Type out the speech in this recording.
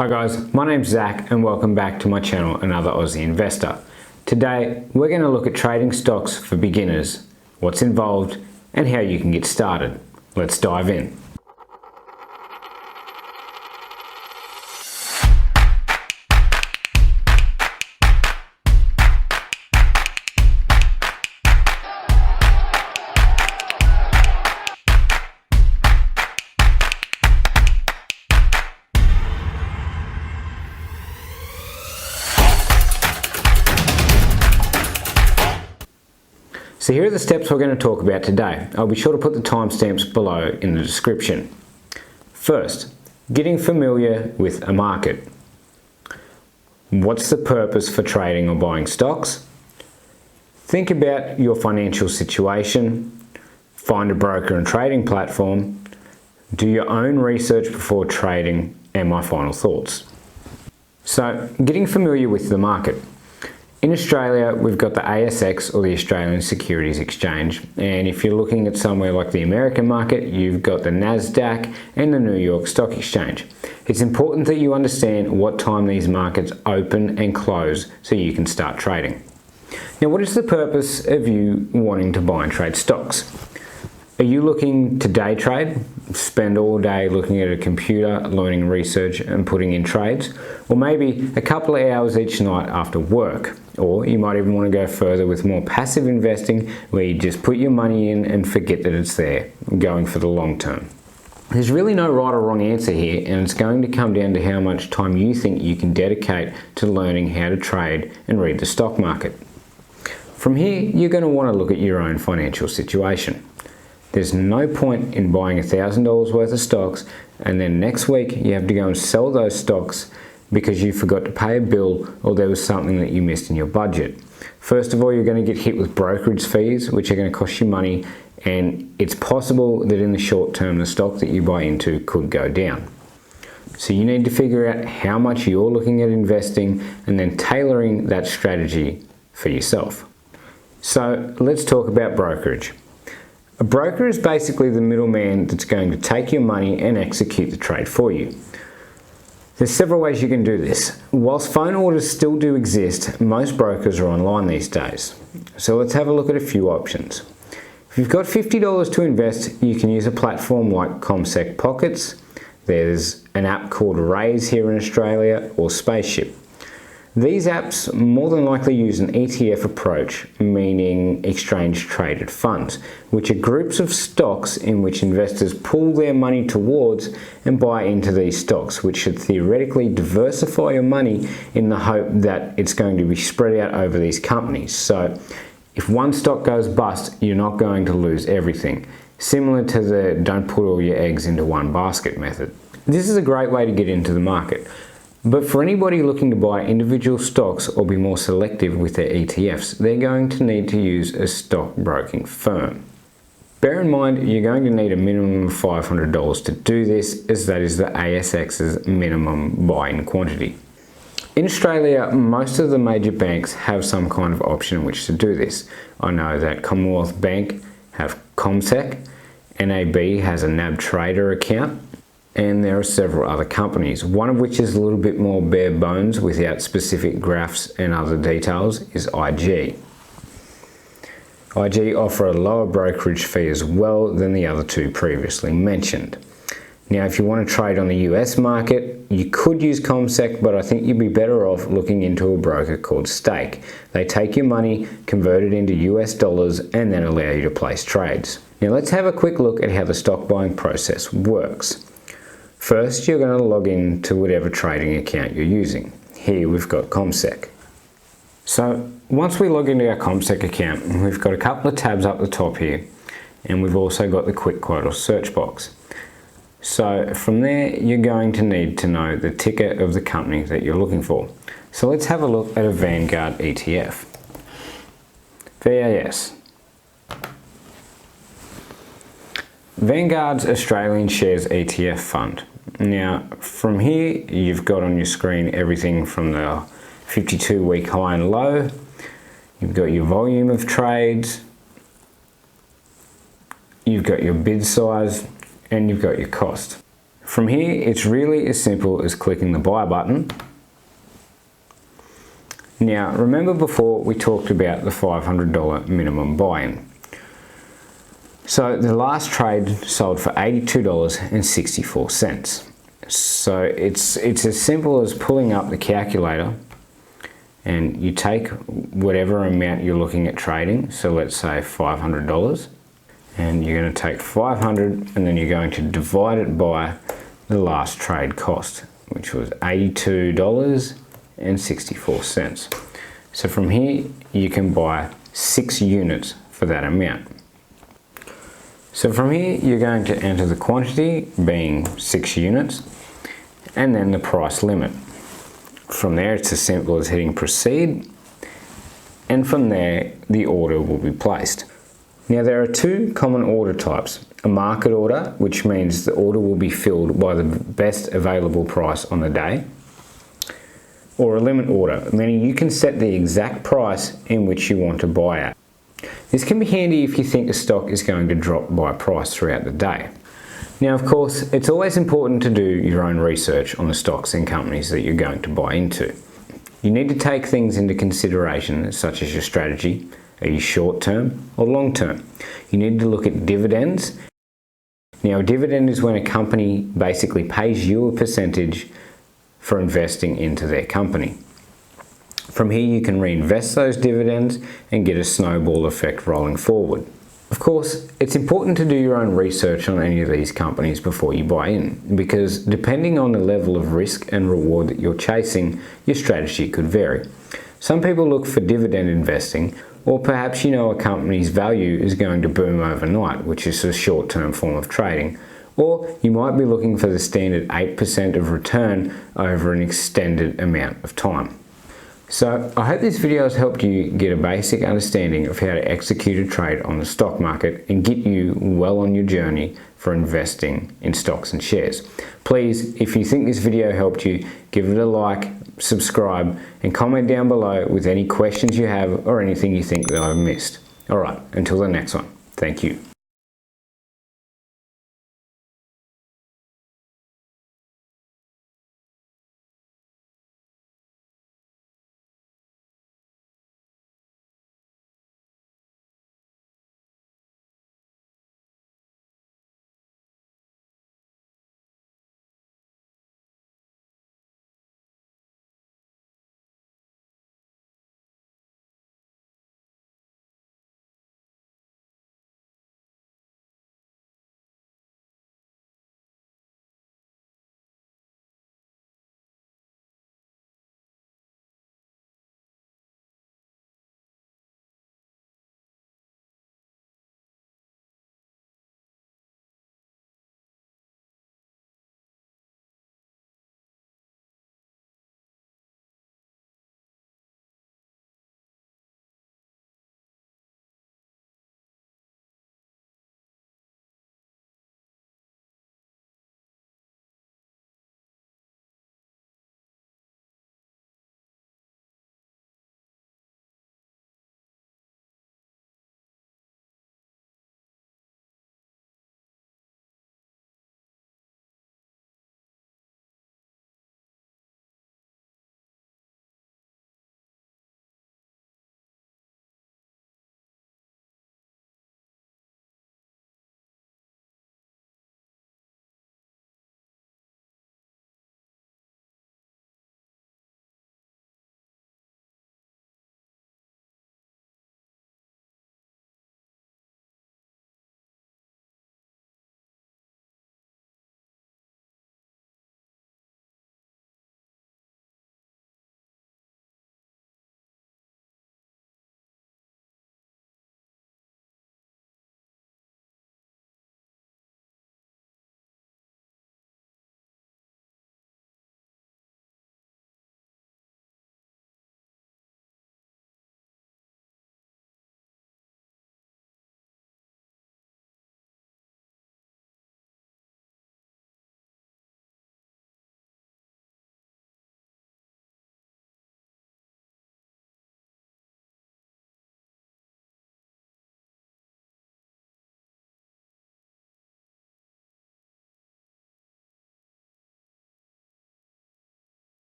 Hi guys, my name's Zach and welcome back to my channel, Another Aussie Investor. Today we're going to look at trading stocks for beginners, what's involved and how you can get started. Let's dive in. So here are the steps we're going to talk about today. I'll be sure to put the timestamps below in the description. First, getting familiar with a market. What's the purpose for trading or buying stocks? Think about your financial situation. Find a broker and trading platform. Do your own research before trading, and my final thoughts. So, getting familiar with the market. In Australia, we've got the ASX, or the Australian Securities Exchange, and if you're looking at somewhere like the American market, you've got the NASDAQ and the New York Stock Exchange. It's important that you understand what time these markets open and close so you can start trading. Now, what is the purpose of you wanting to buy and trade stocks? Are you looking to day trade, spend all day looking at a computer, learning research and putting in trades? Or maybe a couple of hours each night after work? Or you might even want to go further with more passive investing, where you just put your money in and forget that it's there, going for the long term. There's really no right or wrong answer here, and it's going to come down to how much time you think you can dedicate to learning how to trade and read the stock market. From here, you're going to want to look at your own financial situation. There's no point in buying $1,000 worth of stocks and then next week you have to go and sell those stocks because you forgot to pay a bill or there was something that you missed in your budget. First of all, you're going to get hit with brokerage fees, which are going to cost you money, and it's possible that in the short term the stock that you buy into could go down. So you need to figure out how much you're looking at investing and then tailoring that strategy for yourself. So let's talk about brokerage. A broker is basically the middleman that's going to take your money and execute the trade for you. There's several ways you can do this. Whilst phone orders still do exist, most brokers are online these days. So let's have a look at a few options. If you've got $50 to invest, you can use a platform like CommSec Pockets. There's an app called Raise here in Australia, or Spaceship. These apps more than likely use an ETF approach, meaning exchange traded funds, which are groups of stocks in which investors pull their money towards and buy into these stocks, which should theoretically diversify your money in the hope that it's going to be spread out over these companies. So if one stock goes bust, you're not going to lose everything. Similar to the don't put all your eggs into one basket method. This is a great way to get into the market. But for anybody looking to buy individual stocks or be more selective with their ETFs, they're going to need to use a stockbroking firm. Bear in mind, you're going to need a minimum of $500 to do this, as that is the ASX's minimum buy-in quantity. In Australia, most of the major banks have some kind of option in which to do this. I know that Commonwealth Bank have CommSec, NAB has a NAB Trader account, and there are several other companies. One of which is a little bit more bare bones without specific graphs and other details is IG. IG offer a lower brokerage fee as well than the other two previously mentioned. Now, if you want to trade on the US market, you could use CommSec, but I think you'd be better off looking into a broker called Stake. They take your money, convert it into US dollars, and then allow you to place trades. Now, let's have a quick look at how the stock buying process works. First, you're going to log in to whatever trading account you're using. Here we've got CommSec. So once we log into our CommSec account, we've got a couple of tabs up the top here, and we've also got the quick quote or search box. So from there, you're going to need to know the ticker of the company that you're looking for. So let's have a look at a Vanguard ETF. VAS. Vanguard's Australian Shares ETF Fund. Now, from here, you've got on your screen everything from the 52-week high and low. You've got your volume of trades. You've got your bid size, and you've got your cost. From here, it's really as simple as clicking the buy button. Now, remember before we talked about the $500 minimum buy-in. So the last trade sold for $82.64. So it's as simple as pulling up the calculator and you take whatever amount you're looking at trading. So let's say $500, and you're going to take 500 and then you're going to divide it by the last trade cost, which was $82.64. So from here you can buy 6 units for that amount. So from here you're going to enter the quantity, being 6 units, and then the price limit. From there it's as simple as hitting proceed, and from there the order will be placed. Now there are 2 common order types: a market order, which means the order will be filled by the best available price on the day, or a limit order, meaning you can set the exact price in which you want to buy at. This can be handy if you think the stock is going to drop by price throughout the day. Now, of course, it's always important to do your own research on the stocks and companies that you're going to buy into. You need to take things into consideration, such as your strategy. Are you short term or long term? You need to look at dividends. Now, a dividend is when a company basically pays you a percentage for investing into their company. From here you can reinvest those dividends and get a snowball effect rolling forward. Of course, it's important to do your own research on any of these companies before you buy in, because depending on the level of risk and reward that you're chasing, your strategy could vary. Some people look for dividend investing, or perhaps you know a company's value is going to boom overnight, which is a short-term form of trading. Or you might be looking for the standard 8% of return over an extended amount of time. So I hope this video has helped you get a basic understanding of how to execute a trade on the stock market and get you well on your journey for investing in stocks and shares. Please, if you think this video helped you, give it a like, subscribe, and comment down below with any questions you have or anything you think that I've missed. Alright, until the next one, thank you.